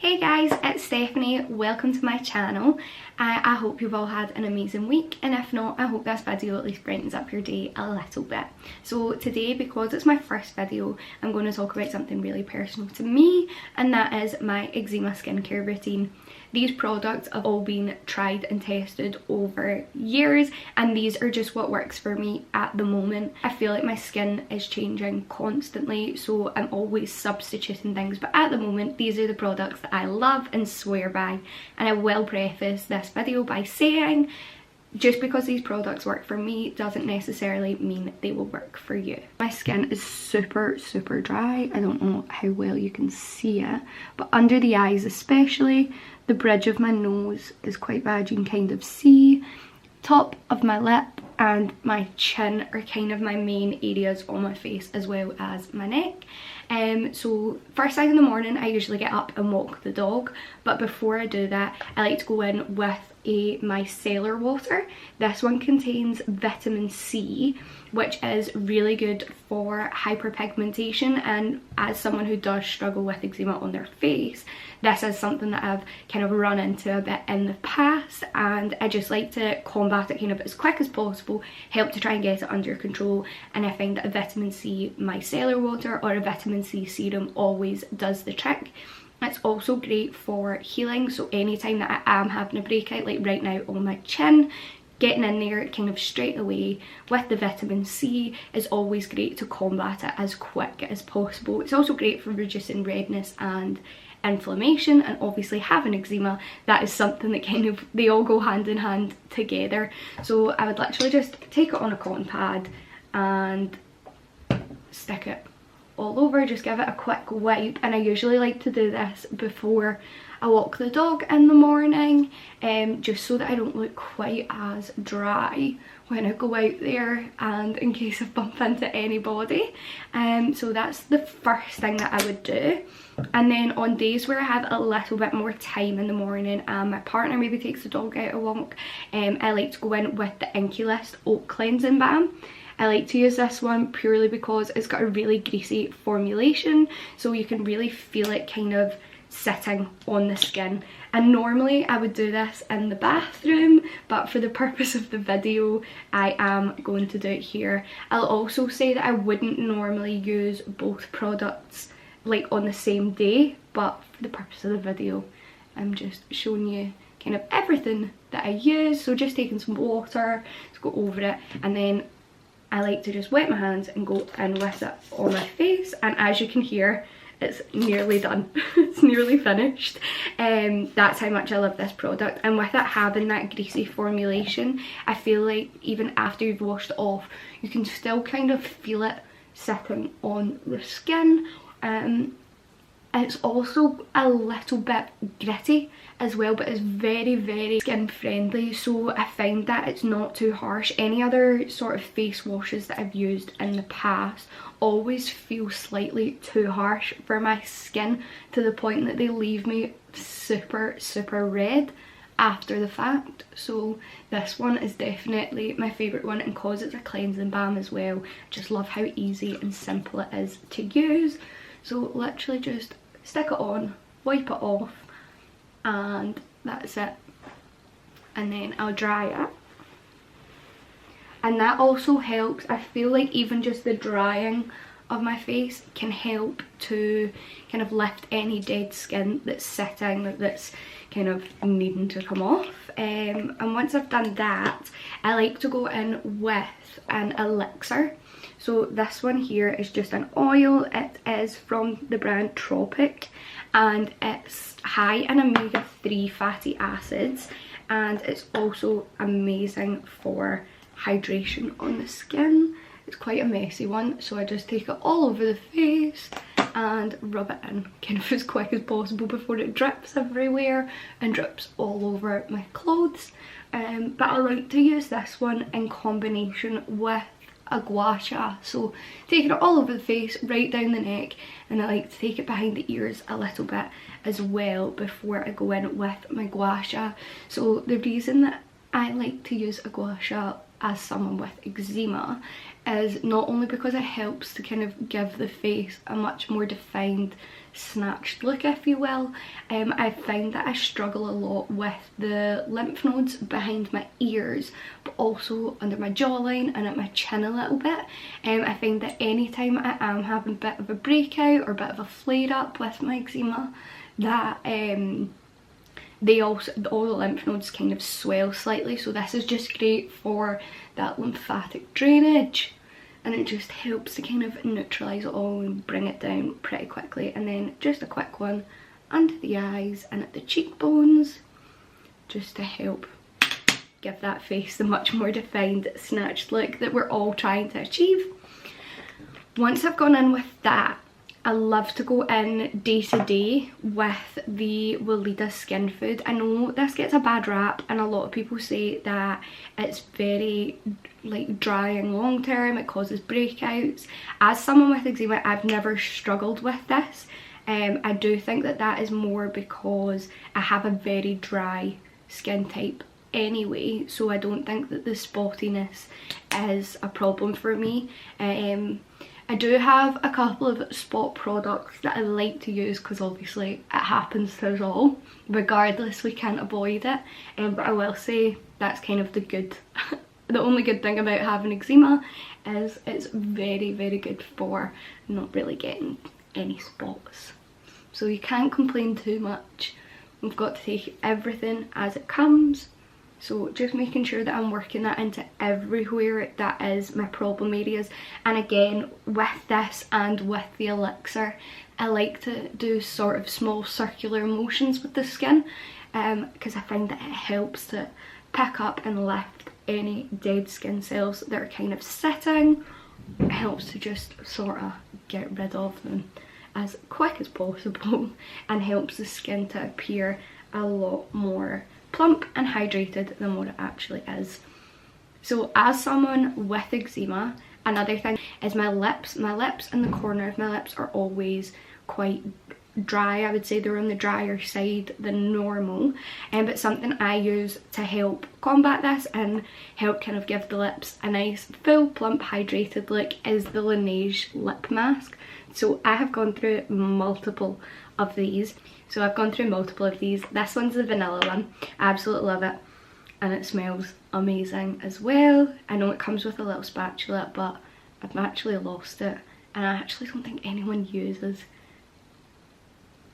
Hey guys, it's Stephanie. Welcome to my channel. I hope you've all had an amazing week, and if not, I hope this video at least brightens up your day a little bit. So today, because it's my first video, I'm going to talk about something really personal to me, and that is my eczema skincare routine. These products have all been tried and tested over years, and these are just what works for me at the moment. I feel like my skin is changing constantly, so I'm always substituting things, but at the moment these are the products that I love and swear by. And I will preface this video by saying, just because these products work for me doesn't necessarily mean they will work for you. My skin is super dry. I don't know how well you can see it, but under the eyes especially, the bridge of my nose is quite bad, you can kind of see. Top of my lip and my chin are kind of my main areas on my face, as well as my neck. So first thing in the morning I usually get up and walk the dog, but before I do that I like to go in with a micellar water. This one contains vitamin C, which is really good for hyperpigmentation, and as someone who does struggle with eczema on their face, this is something that I've kind of run into a bit in the past, and I just like to combat it kind of as quick as possible, help to try and get it under control. And I find that a vitamin C micellar water or a vitamin C serum always does the trick. It's also great for healing, so anytime that I am having a breakout, like right now on my chin, getting in there kind of straight away with the vitamin C is always great to combat it as quick as possible. It's also great for reducing redness and inflammation, and obviously having eczema, that is something that kind of, they all go hand in hand together. So I would literally just take it on a cotton pad and stick it all over, just give it a quick wipe. And I usually like to do this before I walk the dog in the morning, just so that I don't look quite as dry when I go out there, and in case I bump into anybody. So that's the first thing that I would do. And then on days where I have a little bit more time in the morning and my partner maybe takes the dog out a walk, I like to go in with the Inkey List Oat Cleansing Balm. I like to use this one purely because it's got a really greasy formulation, so you can really feel it kind of sitting on the skin. And normally I would do this in the bathroom, but for the purpose of the video I am going to do it here. I'll also say that I wouldn't normally use both products like on the same day, but for the purpose of the video I'm just showing you kind of everything that I use. So just taking some water to go over it, and then I like to just wet my hands and go in with it on my face, and as you can hear, it's nearly done. It's nearly finished. That's how much I love this product. And with it having that greasy formulation, I feel like even after you've washed it off, you can still kind of feel it sitting on the skin. It's also a little bit gritty as well, but it's very skin friendly, so I find that it's not too harsh. Any other sort of face washes that I've used in the past always feel slightly too harsh for my skin, to the point that they leave me super red after the fact. So this one is definitely my favourite one, and cause it's a cleansing balm as well, I just love how easy and simple it is to use. So literally just stick it on, wipe it off, and that's it. And then I'll dry it. And that also helps, I feel like even just the drying of my face can help to kind of lift any dead skin that's sitting, that's kind of needing to come off. And once I've done that, I like to go in with an elixir. So this one here is just an oil. It is from the brand Tropic, and it's high in omega-3 fatty acids, and it's also amazing for hydration on the skin. It's quite a messy one, so I just take it all over the face and rub it in kind of as quick as possible before it drips everywhere and drips all over my clothes. But I like to use this one in combination with a gua sha, so taking it all over the face, right down the neck, and I like to take it behind the ears a little bit as well before I go in with my gua sha. So the reason that I like to use a gua sha as someone with eczema is not only because it helps to kind of give the face a much more defined, snatched look, if you will. I find that I struggle a lot with the lymph nodes behind my ears, but also under my jawline and at my chin a little bit. I find that anytime I am having a bit of a breakout or a bit of a flare up with my eczema, that all the lymph nodes kind of swell slightly. So this is just great for that lymphatic drainage, and it just helps to kind of neutralise it all and bring it down pretty quickly. And then just a quick one under the eyes and at the cheekbones, just to help give that face the much more defined, snatched look that we're all trying to achieve. Once I've gone in with that, I love to go in day to day with the Weleda skin food. I know this gets a bad rap and a lot of people say that it's very like drying long term, it causes breakouts. As someone with eczema, I've never struggled with this. I do think that that is more because I have a very dry skin type anyway, so I don't think that the spottiness is a problem for me. I do have a couple of spot products that I like to use because obviously it happens to us all. Regardless, we can't avoid it. But I will say that's kind of the only good thing about having eczema is it's very, very good for not really getting any spots. So you can't complain too much. We've got to take everything as it comes. So just making sure that I'm working that into everywhere that is my problem areas. And again, with this and with the elixir, I like to do sort of small circular motions with the skin, because I find that it helps to pick up and lift any dead skin cells that are kind of sitting. It helps to just sort of get rid of them as quick as possible and helps the skin to appear a lot more plump and hydrated than what it actually is. So as someone with eczema, another thing is my lips. My lips and the corner of my lips are always quite dry. I would say they're on the drier side than normal, but something I use to help combat this and help kind of give the lips a nice full plump hydrated look is the Laneige lip mask. So I have gone through multiple of these. This one's the vanilla one. I absolutely love it, and it smells amazing as well. I know it comes with a little spatula, but I've actually lost it, and I actually don't think anyone uses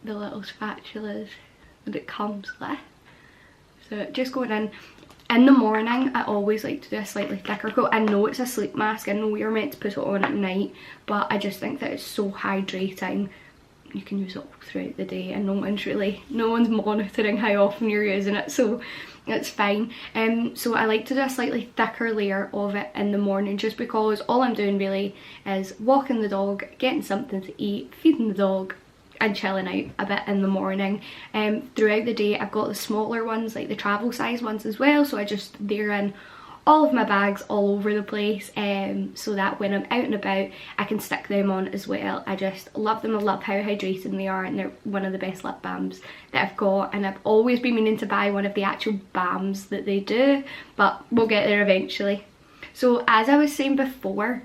the little spatulas that it comes with. So just going in the morning, I always like to do a slightly thicker coat. I know it's a sleep mask, I know you're meant to put it on at night, but I just think that it's so hydrating. You can use it all throughout the day and no one's monitoring how often you're using it, so it's fine. So I like to do a slightly thicker layer of it in the morning, just because all I'm doing really is walking the dog, getting something to eat, feeding the dog and chilling out a bit in the morning. Throughout the day I've got the smaller ones, like the travel size ones as well, so they're in all of my bags all over the place, so that when I'm out and about I can stick them on as well. I just love them. I love how hydrating they are, and they're one of the best lip balms that I've got, and I've always been meaning to buy one of the actual balms that they do, but we'll get there eventually. So as I was saying before,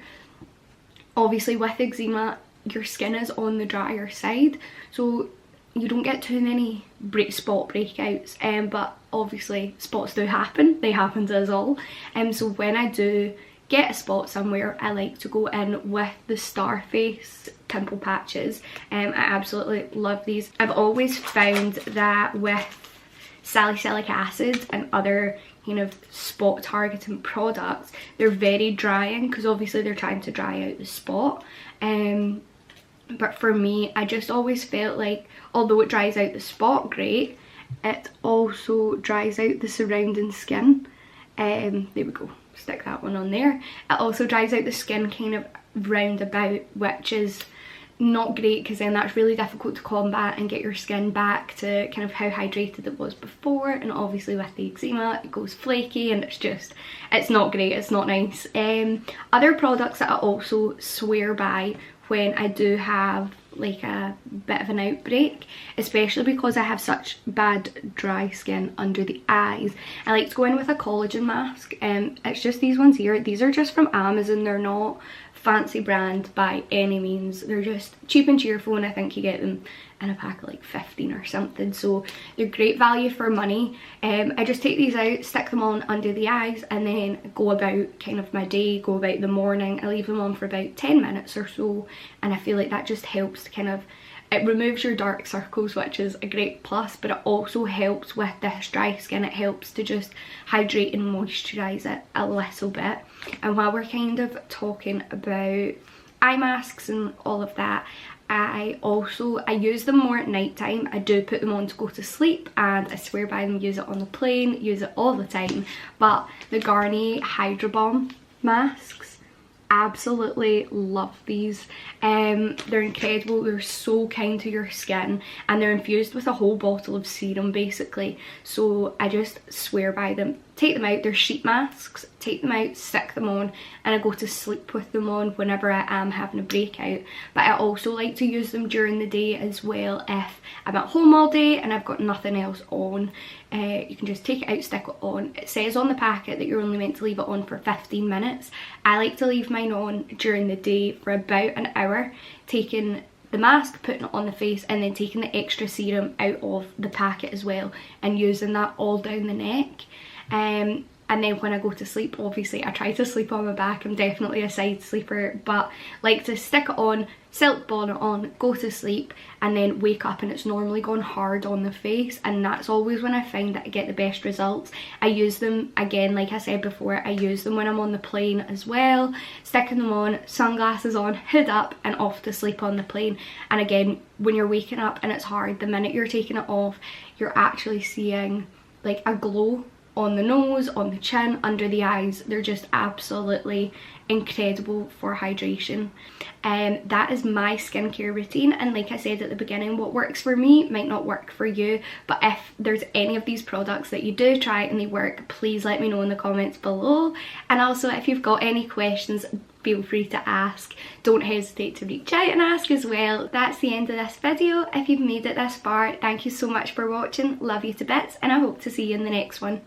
obviously with eczema your skin is on the drier side, so you don't get too many spot breakouts, but obviously spots do happen. They happen to us all. So when I do get a spot somewhere, I like to go in with the Starface pimple patches. I absolutely love these. I've always found that with salicylic acid and other kind of spot targeting products, they're very drying because obviously they're trying to dry out the spot. But for me, I just always felt like although it dries out the spot great, it also dries out the surrounding skin. There we go, stick that one on there. It also dries out the skin kind of round about, which is not great because then that's really difficult to combat and get your skin back to kind of how hydrated it was before. And obviously with the eczema it goes flaky and it's not great, it's not nice. Other products that I also swear by when I do have like a bit of an outbreak, especially because I have such bad dry skin under the eyes. I like to go in with a collagen mask. It's just these ones here. These are just from Amazon. They're not fancy brand by any means. They're just cheap and cheerful, and I think you get them in a pack of like 15 or something, so they're great value for money. I just take these out, stick them on under the eyes, and then go about kind of my day, go about the morning. I leave them on for about 10 minutes or so, and I feel like that just helps to kind of, it removes your dark circles, which is a great plus, but it also helps with this dry skin. It helps to just hydrate and moisturize it a little bit. And while we're kind of talking about eye masks and all of that, I use them more at night time. I do put them on to go to sleep, and I swear by them, use it on the plane, use it all the time. But the Garnier Hydro Bomb masks, absolutely love these. They're incredible. They're so kind to your skin, and they're infused with a whole bottle of serum basically, so I just swear by them. Take them out, they're sheet masks, take them out, stick them on, and I go to sleep with them on whenever I am having a breakout. But I also like to use them during the day as well. If I'm at home all day and I've got nothing else on, you can just take it out, stick it on. It says on the packet that you're only meant to leave it on for 15 minutes. I like to leave mine on during the day for about an hour, taking the mask, putting it on the face, and then taking the extra serum out of the packet as well, and using that all down the neck. And then when I go to sleep, obviously I try to sleep on my back. I'm definitely a side sleeper, but like to stick it on, silk bonnet on, go to sleep, and then wake up and it's normally gone hard on the face, and that's always when I find that I get the best results. I use them, again, like I said before, I use them when I'm on the plane as well, sticking them on, sunglasses on, hood up, and off to sleep on the plane. And again, when you're waking up and it's hard, the minute you're taking it off, you're actually seeing like a glow on the nose, on the chin, under the eyes. They're just absolutely incredible for hydration. That is my skincare routine, and like I said at the beginning, what works for me might not work for you. But if there's any of these products that you do try and they work, please let me know in the comments below. And also, if you've got any questions, feel free to ask. Don't hesitate to reach out and ask as well. That's the end of this video. If you've made it this far, thank you so much for watching. Love you to bits, and I hope to see you in the next one.